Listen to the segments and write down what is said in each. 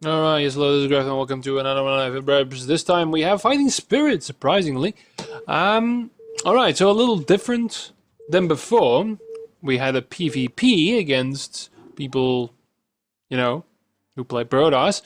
Alright, yes, hello, this is Graf and welcome to another one of Vidrep. This time we have Fighting Spirit, surprisingly. Alright, so a little different than before. We had a PvP against people, you know, who play Protoss.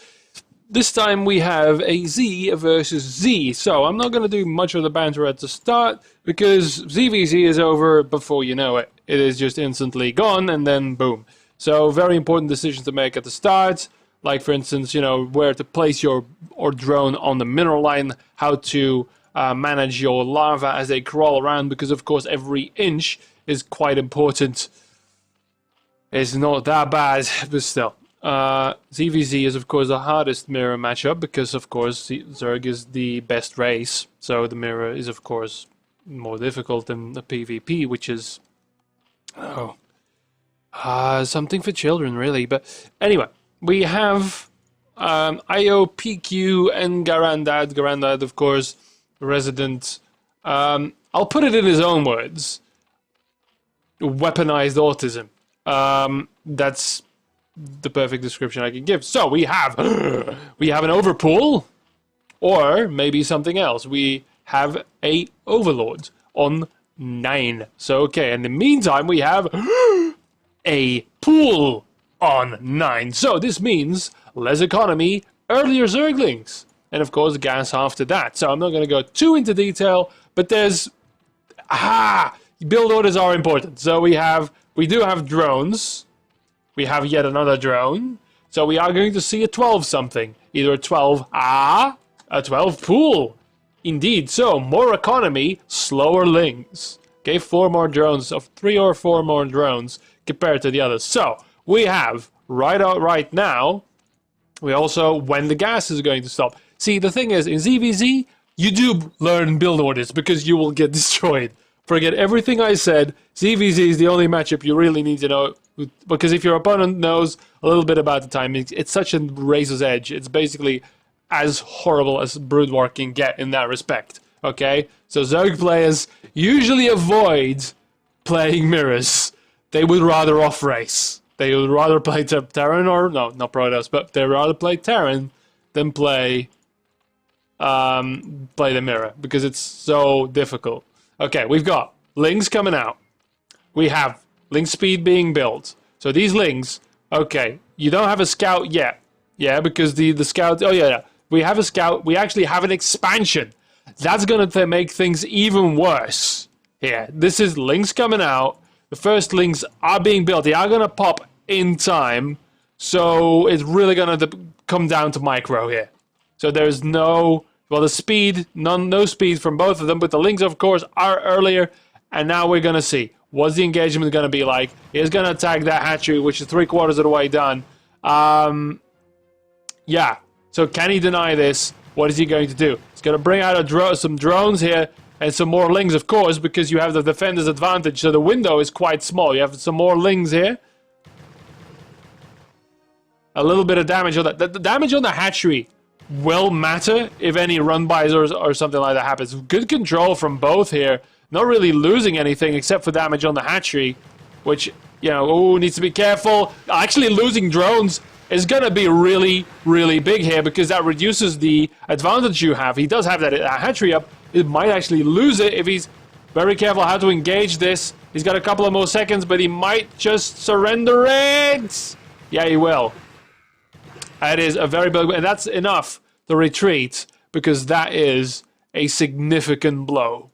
This time we have a Z versus Z, so I'm not going to do much of the banter at the start, because ZvZ is over before you know it. It is just instantly gone, and then boom. So, very important decisions to make at the start. Like, for instance, you know, where to place your drone on the mineral line, how to manage your lava as they crawl around, because, of course, every inch is quite important. It's not that bad, but still. ZvZ is, of course, the hardest mirror matchup, because, of course, Zerg is the best race. So the mirror is, of course, more difficult than the PvP, which is... something for children, really. But anyway... We have IOPQ and Garandad. Garandad, of course, resident. I'll put it in his own words. Weaponized autism. That's the perfect description I can give. So we have an overpool, or maybe something else. We have a overlord on 9. So okay, in the meantime, we have a pool on 9. So this means less economy, earlier Zerglings, and of course gas after that. So I'm not going to go too into detail, but there's... build orders are important. So we do have drones. We have yet another drone. So we are going to see a 12 something. Either a 12... a 12 pool. Indeed. So more economy, slower lings. Okay, 4 more drones, of 3 or 4 more drones compared to the others. So... we have, right now, we also, when the gas is going to stop. See, the thing is, in ZvZ, you do learn build orders, because you will get destroyed. Forget everything I said, ZvZ is the only matchup you really need to know, because if your opponent knows a little bit about the timing, it's such a razor's edge. It's basically as horrible as Brood War can get in that respect, okay? So Zerg players usually avoid playing mirrors. They would rather off-race. They would rather play Terran, or no, not Protoss, but they'd rather play Terran than play the mirror, because it's so difficult. Okay, we've got Lings coming out. We have Ling speed being built. So these Lings, okay, you don't have a scout yet. Yeah, because the scout, oh yeah, we have a scout, we actually have an expansion. That's going to make things even worse. Here, this is Lings coming out. The first Lings are being built. They are going to pop in time. So it's really going to come down to micro here. So there's no... well, the speed, no speed from both of them. But the Lings, of course, are earlier. And now we're going to see. What's the engagement going to be like? He's going to attack that hatchery, which is 3/4 of the way done. Yeah. So can he deny this? What is he going to do? He's going to bring out some drones here. And some more Lings, of course, because you have the defender's advantage, so the window is quite small. You have some more Lings here. A little bit of damage on that. The damage on the hatchery will matter if any run-bys or something like that happens. Good control from both here. Not really losing anything except for damage on the hatchery, which, you know, needs to be careful. Actually, losing drones is going to be really, really big here, because that reduces the advantage you have. He does have that hatchery up. It might actually lose it if he's very careful how to engage this. He's got a couple of more seconds, but he might just surrender it. Yeah, he will. That is a very big... and that's enough to retreat, because that is a significant blow.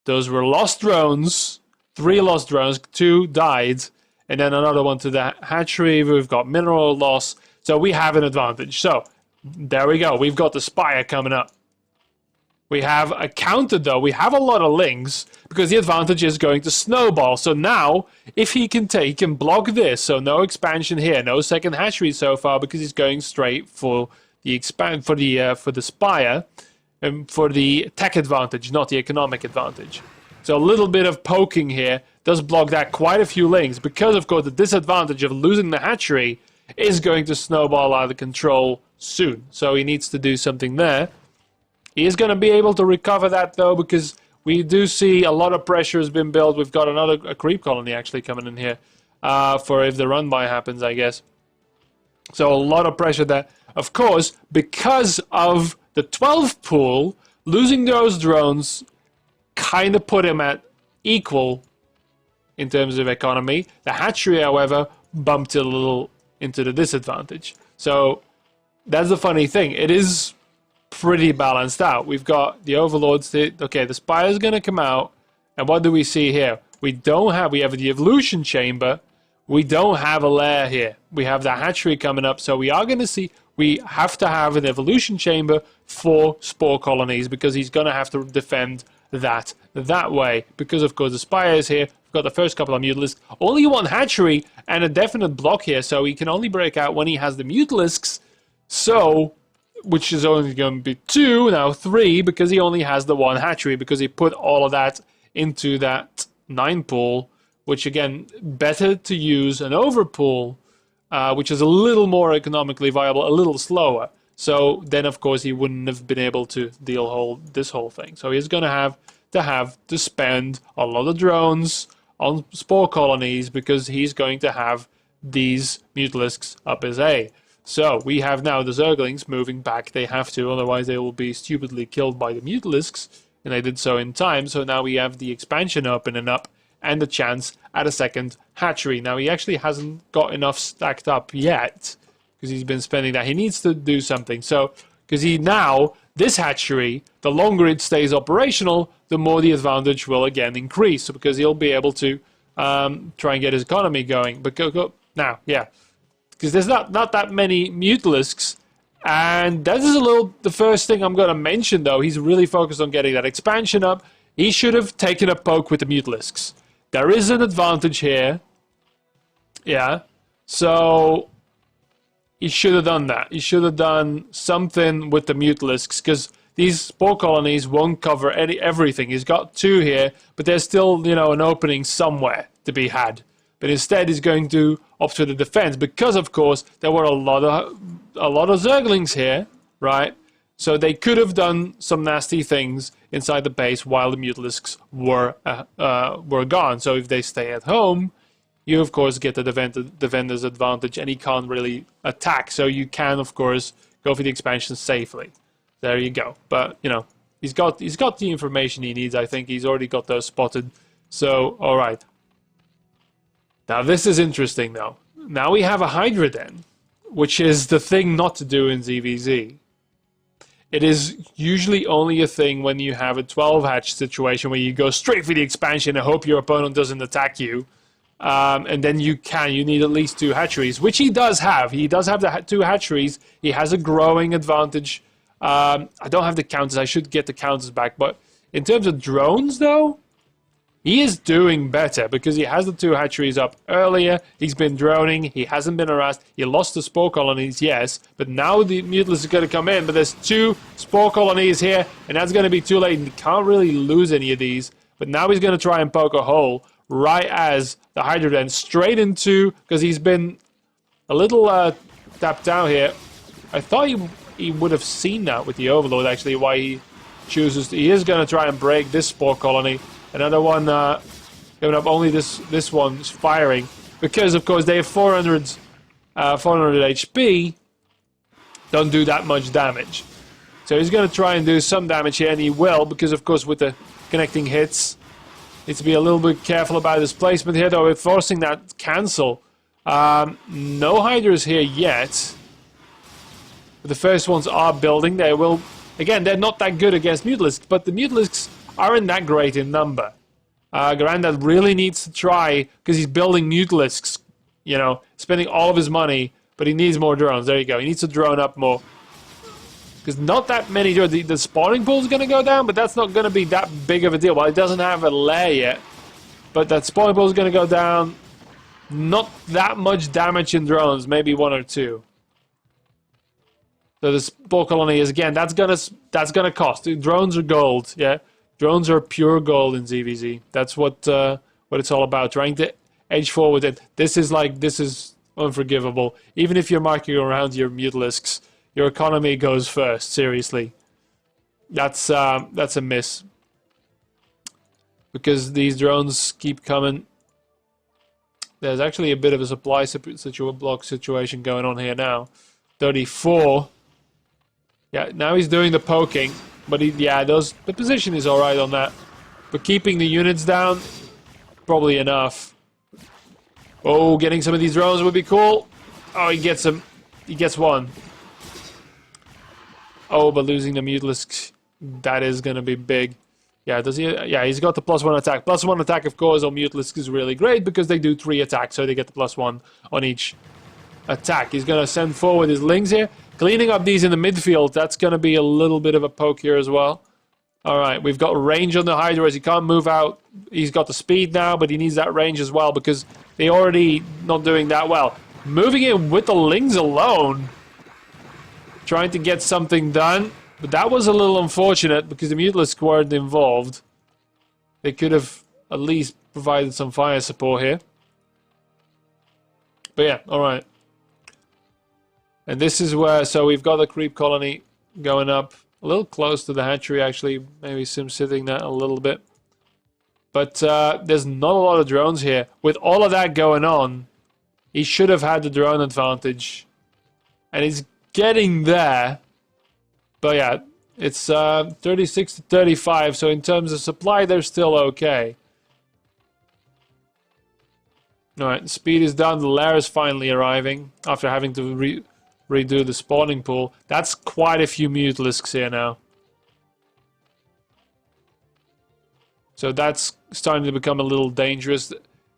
Those were lost drones. 3 lost drones. 2 died. And then another one to the hatchery. We've got mineral loss. So we have an advantage. So, there we go. We've got the Spire coming up. We have a counter, though. We have a lot of Lings, because the advantage is going to snowball. So now, if he can take and block this, so no expansion here, no second hatchery so far, because he's going straight for the for the Spire, and for the tech advantage, not the economic advantage. So a little bit of poking here does block that quite a few Lings, because of course the disadvantage of losing the hatchery is going to snowball out of control soon. So he needs to do something there. He is going to be able to recover that, though, because we do see a lot of pressure has been built. We've got a creep colony actually coming in here for if the run-by happens, I guess. So a lot of pressure there. of course, because of the 12 pool, losing those drones kind of put him at equal in terms of economy. The hatchery, however, bumped it a little into the disadvantage. So that's the funny thing. It is pretty balanced out. We've got the overlords. Okay, the spire's going to come out. And what do we see here? We have the evolution chamber. We don't have a lair here. We have the hatchery coming up. So we are going to see, we have to have an evolution chamber for spore colonies because he's going to have to defend that way. Because, of course, the spire is here. We've got the first couple of mutalisks. Only one hatchery and a definite block here. So he can only break out when he has the mutalisks. So, which is only going to be 2, now 3, because he only has the one hatchery, because he put all of that into that 9 pool, which again, better to use an overpool, which is a little more economically viable, a little slower. So then, of course, he wouldn't have been able to deal this whole thing. So he's going to have to spend a lot of drones on spore colonies because he's going to have these mutalisks up his A. So we have now the Zerglings moving back. They have to, otherwise they will be stupidly killed by the mutalisks. And they did so in time. So now we have the expansion opening up and the chance at a second hatchery. Now he actually hasn't got enough stacked up yet because he's been spending that. He needs to do something. So because this hatchery, the longer it stays operational, the more the advantage will again increase because he'll be able to try and get his economy going. But now, yeah. Because there's not that many mutalisks. And that is the first thing I'm going to mention, though. He's really focused on getting that expansion up. He should have taken a poke with the mutalisks. There is an advantage here. Yeah. So he should have done that. He should have done something with the mutalisks. Because these spore colonies won't cover everything. He's got 2 here. But there's still, an opening somewhere to be had. But instead he's going to opt for the defense because, of course, there were a lot of Zerglings here, right? So they could have done some nasty things inside the base while the mutalisks were gone. So if they stay at home, you of course get the defender's advantage, and he can't really attack. So you can, of course, go for the expansion safely. There you go. But he's got the information he needs. I think he's already got those spotted. So all right. Now this is interesting though. Now we have a Hydra Den, which is the thing not to do in ZVZ. It is usually only a thing when you have a 12 hatch situation where you go straight for the expansion and hope your opponent doesn't attack you. And then you need at least 2 hatcheries, which he does have. He does have the 2 hatcheries. He has a growing advantage. I don't have the counters. I should get the counters back. But in terms of drones though, he is doing better because he has the 2 hatcheries up earlier. He's been droning. He hasn't been harassed. He lost the spore colonies, yes. But now the mutalisks is going to come in. But there's 2 spore colonies here. And that's going to be too late. He can't really lose any of these. But now he's going to try and poke a hole right as the Hydra Den straight into... Because he's been a little tapped down here. I thought he would have seen that with the Overlord, actually, why he chooses... He is going to try and break this spore colony. Another one coming up, only this one's firing. Because, of course, they have 400 HP. Don't do that much damage. So he's going to try and do some damage here, and he will. Because, of course, with the connecting hits, needs to be a little bit careful about his placement here, though. We're forcing that cancel. No Hydras here yet. But the first ones are building. They will... Again, they're not that good against mutalisks, but the mutalisks aren't that great in number. Grandad really needs to try, because he's building mutalisks, spending all of his money, but he needs more drones. There you go. He needs to drone up more. Because not that many drones. The spawning pool is going to go down, but that's not going to be that big of a deal. Well, it doesn't have a lair yet, but that spawning pool is going to go down. Not that much damage in drones, maybe 1 or 2. So the spore colony is, again, that's gonna cost. Drones are gold, yeah. Drones are pure gold in ZVZ. That's what it's all about. Trying to edge forward. And this is unforgivable. Even if you're marking around your mutalisks, your economy goes first. Seriously, that's a miss. Because these drones keep coming. There's actually a bit of a supply block situation going on here now. 34. Yeah, now he's doing the poking. But the position is alright on that. But keeping the units down, probably enough. Oh, getting some of these drones would be cool. Oh, he gets them. He gets one. Oh, but losing the Mutalisks, that is going to be big. Yeah, does he? Yeah, he's got the +1 attack. +1 attack, of course, on Mutalisk is really great because they do 3 attacks, so they get the +1 on each attack. He's going to send forward his Lings here. Cleaning up these in the midfield, that's going to be a little bit of a poke here as well. Alright, we've got range on the Hydras. He can't move out. He's got the speed now, but he needs that range as well because they're already not doing that well. Moving in with the Lings alone. Trying to get something done. But that was a little unfortunate because the Mutalisks weren't involved. They could have at least provided some fire support here. But yeah, alright. And this is where, so we've got the creep colony going up a little close to the hatchery actually. Maybe sim-sitting that a little bit. But there's not a lot of drones here. With all of that going on, he should have had the drone advantage. And he's getting there. But yeah, it's 36 to 35, so in terms of supply, they're still okay. Alright, the speed is down, the lair is finally arriving after having to redo the spawning pool. That's quite a few Mutalisks here now. So that's starting to become a little dangerous.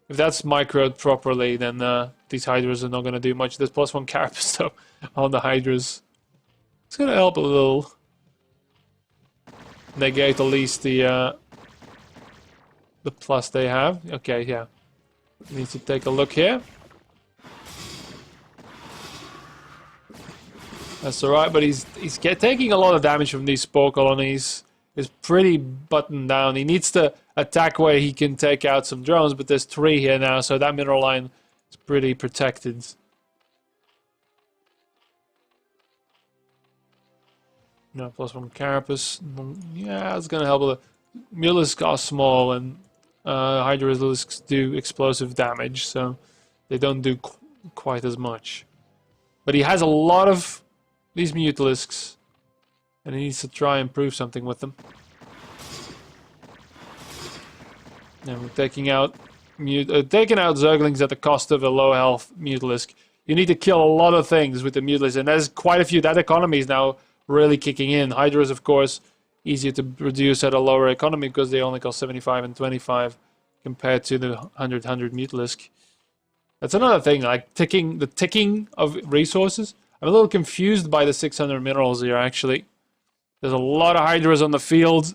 If that's microed properly, then these Hydras are not going to do much. There's +1 carapace though on the Hydras. It's going to help a little. Negate at least the plus they have. Okay, yeah. Need to take a look here. That's alright, but he's taking a lot of damage from these spore colonies. He's pretty buttoned down. He needs to attack where he can take out some drones, but there's 3 here now, so that mineral line is pretty protected. No, +1 carapace. Yeah, it's gonna help a little. Mutalisks are small, and Hydralisks do explosive damage, so they don't do quite as much. But he has a lot of these Mutalisks, and he needs to try and prove something with them. And we're taking out Zerglings at the cost of a low health Mutalisk. You need to kill a lot of things with the Mutalisk, and there's quite a few. That economy is now really kicking in. Hydras, of course, easier to reduce at a lower economy because they only cost 75 and 25 compared to the 100 Mutalisk. That's another thing, like the ticking of resources. I'm a little confused by the 600 minerals here, actually. There's a lot of Hydras on the field,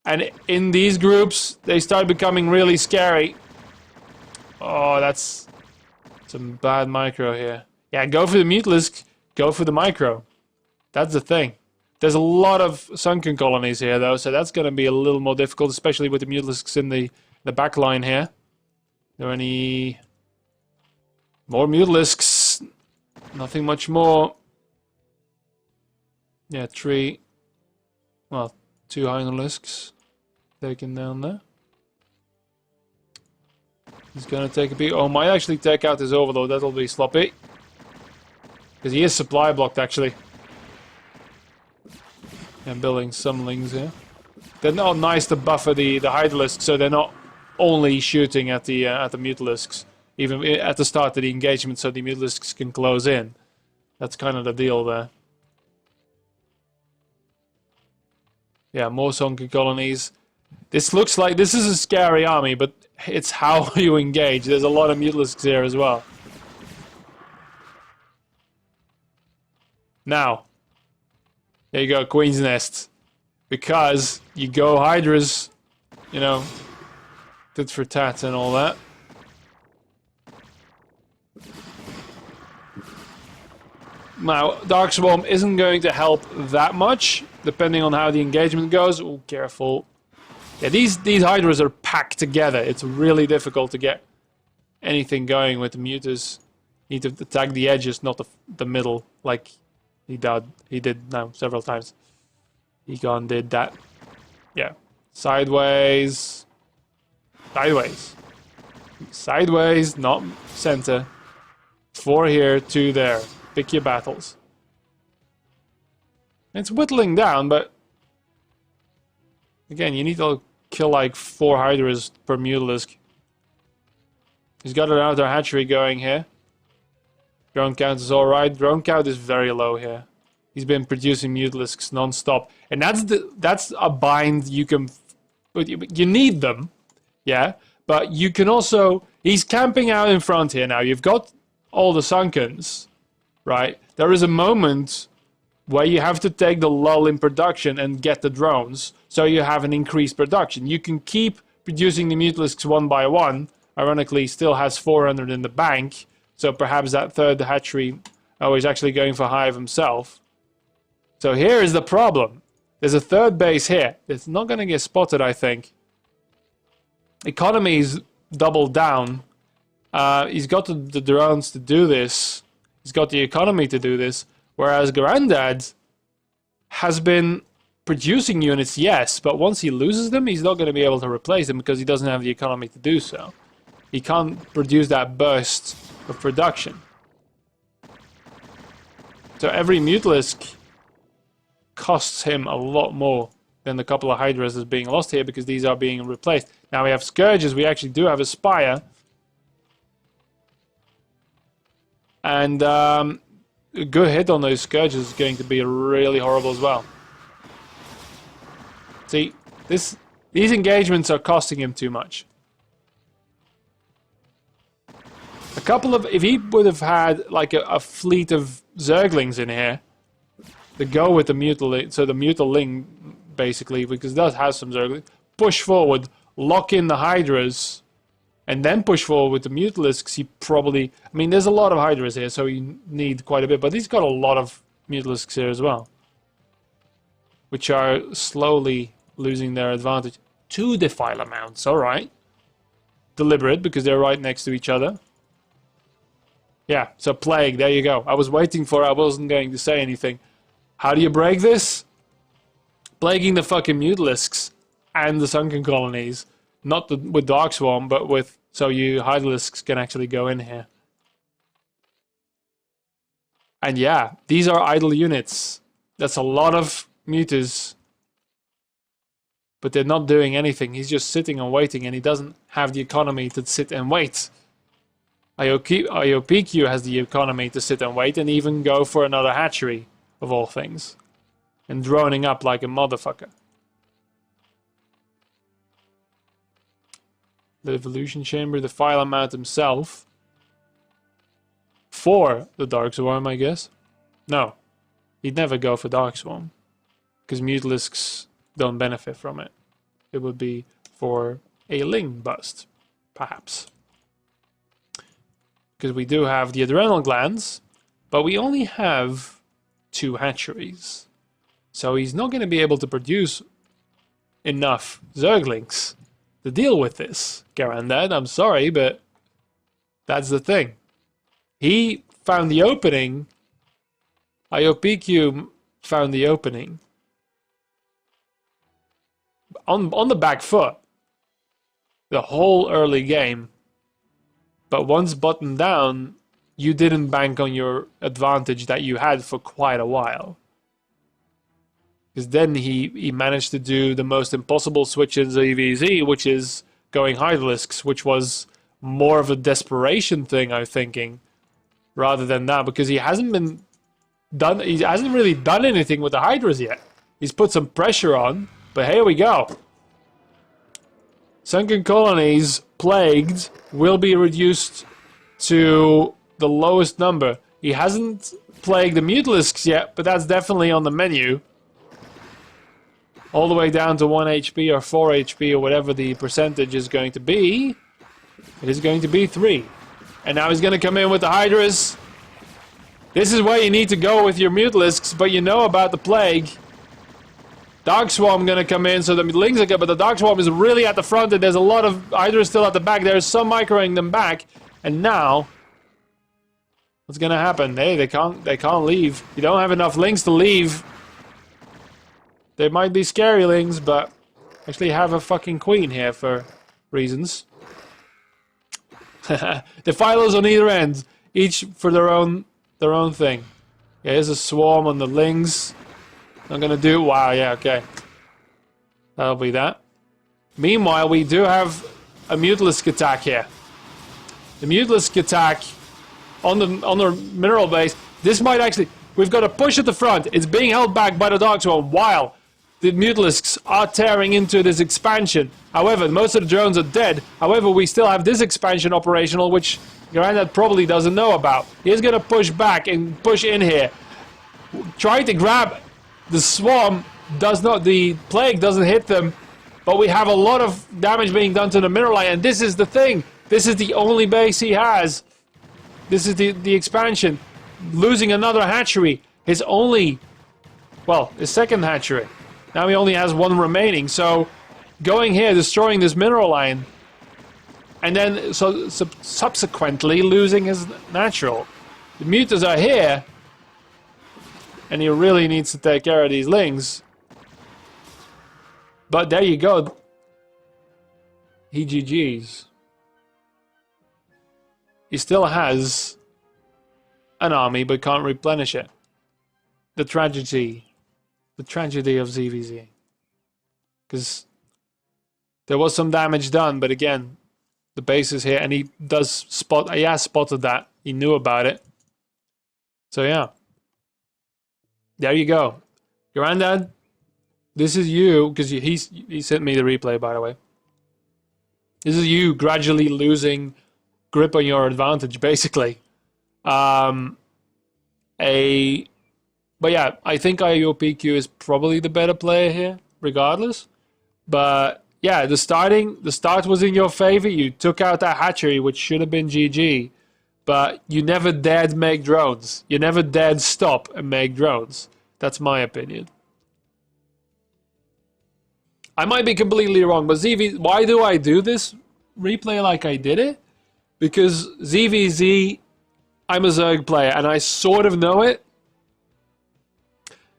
and in these groups, they start becoming really scary. Oh, that's some bad micro here. Yeah, go for the Mutalisk, go for the micro. That's the thing. There's a lot of sunken colonies here, though, so that's going to be a little more difficult, especially with the Mutalisks in the back line here. Are there any more Mutalisks? Nothing much more. Yeah, 3. Well, 2 Hydralisks taken down there. He's going to take a peek. Oh, might actually take out his Overlord. That'll be sloppy. Because he is supply blocked, actually. And building some Lings here. They're not nice to buffer the Hydralisks, so they're not only shooting at the Mutalisks, even at the start of the engagement, so the Mutalisks can close in. That's kind of the deal there. Yeah, more sunken colonies. This looks like this is a scary army, but it's how you engage. There's a lot of Mutalisks here as well. Now, there you go, Queen's Nest. Because you go Hydras, you know, tit for tat and all that. Now, Dark Swarm isn't going to help that much, depending on how the engagement goes. Oh, careful. Yeah, these Hydras are packed together. It's really difficult to get anything going with the Mutas. You need to attack the edges, not the middle, like he did now several times. Egon did that. Yeah. Sideways. Sideways. Sideways, not center. 4 here, 2 there. Pick your battles. It's whittling down, but again, you need to kill like 4 Hydras per Mutalisk. He's got another hatchery going here. Drone count is alright. Drone count is very low here. He's been producing Mutalisks non-stop. And that's a bind you can... You need them, yeah? But you can also... He's camping out in front here now. You've got all the Sunkens, right? There is a moment where you have to take the lull in production and get the drones, so you have an increased production. You can keep producing the Mutalisks one by one. Ironically, still has 400 in the bank, so perhaps that third hatchery... Oh, he's actually going for Hive himself. So here is the problem. There's a third base here. It's not going to get spotted, I think. Economy's doubled down. He's got the drones to do this. He's got the economy to do this. Whereas Grandad has been producing units, yes, but once he loses them, he's not going to be able to replace them because he doesn't have the economy to do so. He can't produce that burst of production. So every Mutalisk costs him a lot more than the couple of Hydras that's being lost here because these are being replaced. Now we have Scourges, we actually do have a Spire. And a good hit on those Scourges is going to be really horrible as well. See, these engagements are costing him too much. A couple of... If he would have had like a fleet of Zerglings in here, to go with the Mutaling, so the Mutaling basically, because it does have some Zerglings, push forward, lock in the Hydras, and then push forward with the Mutalisks, he probably... I mean, there's a lot of Hydras here, so you need quite a bit, but he's got a lot of Mutalisks here as well, which are slowly losing their advantage. 2 Defiler mounts, alright. Deliberate, because they're right next to each other. Yeah, so Plague, there you go. I was waiting for it, I wasn't going to say anything. How do you break this? Plaguing the fucking Mutalisks and the Sunken Colonies. Not with Dark Swarm, but with... So you Hydralisks can actually go in here. And yeah, these are idle units. That's a lot of Mutas. But they're not doing anything. He's just sitting and waiting, and he doesn't have the economy to sit and wait. IOPQ has the economy to sit and wait and even go for another hatchery, of all things. And droning up like a motherfucker. The Evolution Chamber, the File Mount himself. For the Dark Swarm, I guess. No. He'd never go for Dark Swarm. Because Mutalisks don't benefit from it. It would be for a Ling bust. Perhaps. Because we do have the adrenal glands. But we only have 2 hatcheries. So he's not going to be able to produce enough Zerglings to deal with this. Garandad, I'm sorry, but that's the thing. He found the opening. IOPQ found the opening. On the back foot. The whole early game. But once buttoned down, you didn't bank on your advantage that you had for quite a while. Because then he managed to do the most impossible switch in ZVZ, which is going Hydralisks, which was more of a desperation thing, I'm thinking, rather than that, because he hasn't really done anything with the Hydras yet. He's put some pressure on, but here we go. Sunken Colonies, plagued, will be reduced to the lowest number. He hasn't plagued the Mutalisks yet, but that's definitely on the menu. All the way down to 1 HP or 4 HP or whatever the percentage is going to be. It is going to be 3. And now he's going to come in with the Hydras. This is where you need to go with your Mutalisks, but you know about the Plague. Dark Swarm going to come in, so the Lings are good, but the Dark Swarm is really at the front, and there's a lot of Hydras still at the back. There's some microing them back, and now... What's going to happen? Hey, they can't leave. You don't have enough Lings to leave. They might be scary Lings, but actually have a fucking queen here for reasons. The Phyllos on either end, each for their own thing. Yeah, here's a swarm on the Lings. Not gonna do. Wow. Yeah. Okay. That'll be that. Meanwhile, we do have a Mutalisk attack here. The Mutalisk attack on the mineral base. This might actually. We've got a push at the front. It's being held back by the Dark Swarm while the Mutalisks are tearing into this expansion. However, most of the drones are dead. However, we still have this expansion operational, which Grandad probably doesn't know about. He's going to push back and push in here. Trying to grab the swarm does not. The plague doesn't hit them, but we have a lot of damage being done to the mineral line. And this is the thing. This is the only base he has. This is the expansion. Losing another hatchery. His second hatchery. Now he only has one remaining. So going here, destroying this mineral line, and then subsequently losing his natural. The mutas are here, and he really needs to take care of these lings. But there you go. He GG's. He still has an army, but can't replenish it. The tragedy of ZVZ. Because there was some damage done, but again, the base is here, and he has spotted that. He knew about it. So yeah. There you go. Grandad, this is you, because he sent me the replay, by the way. This is you gradually losing grip on your advantage, basically. But yeah, I think IOPQ is probably the better player here, regardless. But yeah, the start was in your favor. You took out that hatchery, which should have been GG. But you never dared make drones. You never dared stop and make drones. That's my opinion. I might be completely wrong, but ZV, why do I do this replay like I did it? Because ZVZ, I'm a Zerg player, and I sort of know it.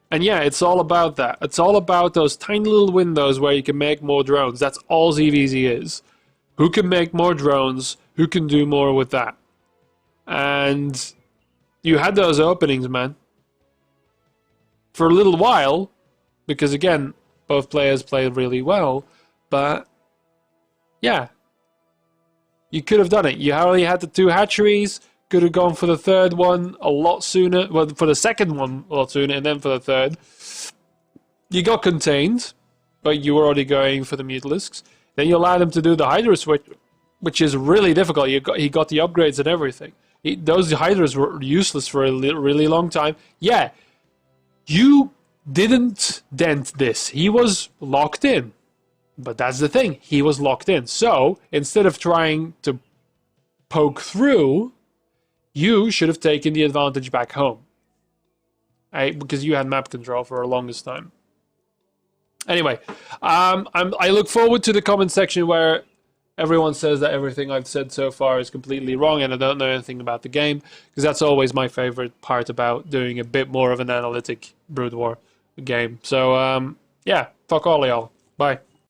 And yeah, it's all about that. It's all about those tiny little windows where you can make more drones. That's all ZVZ is. Who can make more drones? Who can do more with that? And you had those openings, man. For a little while, because again, both players played really well, but yeah, you could have done it. You only had the 2 hatcheries, could have gone for the third one a lot sooner, well, for the second one a lot sooner, and then for the third. You got contained, but you were already going for the Mutalisks. Then you allowed him to do the Hydra switch, which is really difficult. He got the upgrades and everything. Those Hydras were useless for a really long time. Yeah, you didn't dent this. He was locked in. But that's the thing. He was locked in. So, instead of trying to poke through, you should have taken the advantage back home. Because you had map control for the longest time. Anyway, I look forward to the comment section where everyone says that everything I've said so far is completely wrong and I don't know anything about the game. Because that's always my favorite part about doing a bit more of an analytic Brood War game. So, yeah, fuck all y'all. Bye.